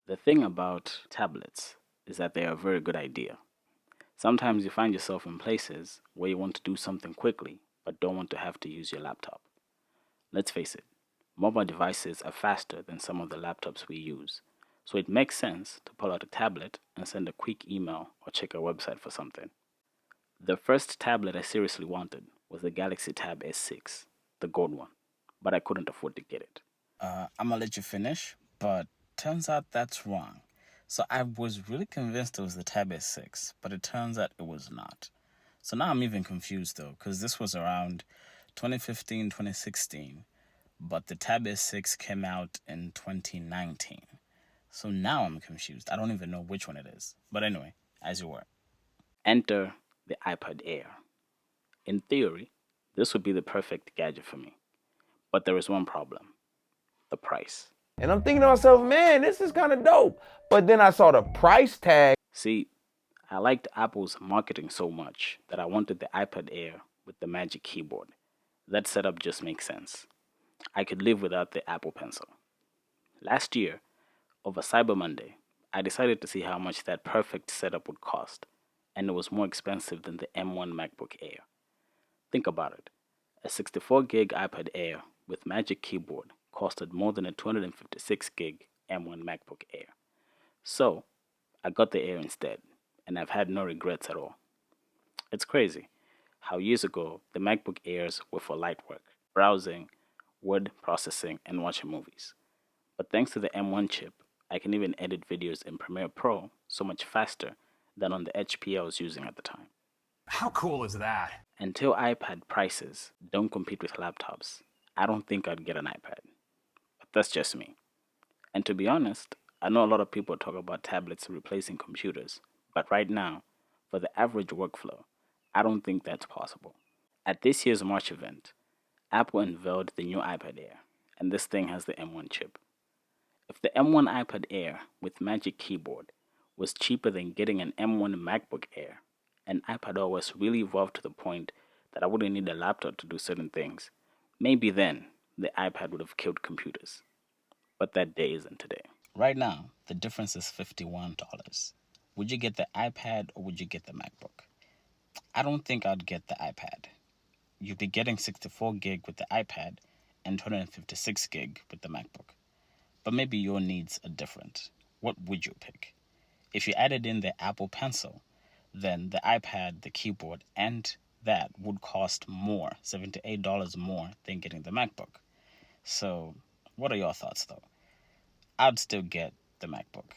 The thing about tablets is that they are a very good idea. Sometimes you find yourself in places where you want to do something quickly but don't want to have to use your laptop. Let's face it, mobile devices are faster than some of the laptops we use, so it makes sense to pull out a tablet and send a quick email or check a website for something. The first tablet I seriously wanted was the Galaxy Tab S6, the gold one, but I couldn't afford to get it. I'm gonna let you finish, but turns out that's wrong. So I was really convinced it was the Tab S6, but it turns out it was not. So now I'm even confused though, because this was around 2015, 2016, but the Tab S6 came out in 2019. So now I'm confused. I don't even know which one it is. But anyway, as you were. Enter the iPad Air. In theory, this would be the perfect gadget for me. But there is one problem: the price. And I'm thinking to myself, man, this is kind of dope. But then I saw the price tag. See, I liked Apple's marketing so much that I wanted the iPad Air with the Magic Keyboard. That setup just makes sense. I could live without the Apple Pencil. Last year, over Cyber Monday, I decided to see how much that perfect setup would cost, and it was more expensive than the M1 MacBook Air. Think about it. A 64 gig iPad Air with Magic Keyboard costed more than a 256 gig M1 MacBook Air. So, I got the Air instead, and I've had no regrets at all. It's crazy how years ago the MacBook Airs were for light work, browsing, word processing, and watching movies. But thanks to the M1 chip, I can even edit videos in Premiere Pro so much faster than on the HP I was using at the time. How cool is that? Until iPad prices don't compete with laptops, I don't think I'd get an iPad. But that's just me. And to be honest, I know a lot of people talk about tablets replacing computers, but right now, for the average workflow, I don't think that's possible. At this year's March event, Apple unveiled the new iPad Air, and this thing has the M1 chip. If the M1 iPad Air with Magic Keyboard was cheaper than getting an M1 MacBook Air, and iPadOS really evolved to the point that I wouldn't need a laptop to do certain things, maybe then the iPad would have killed computers. But that day isn't today. Right now, the difference is $51. Would you get the iPad or would you get the MacBook? I don't think I'd get the iPad. You'd be getting 64 gig with the iPad and 256 gig with the MacBook. But maybe your needs are different. What would you pick? If you added in the Apple Pencil, then the iPad, the keyboard, and that would cost more, $78 more than getting the MacBook. So, what are your thoughts though? I'd still get the MacBook.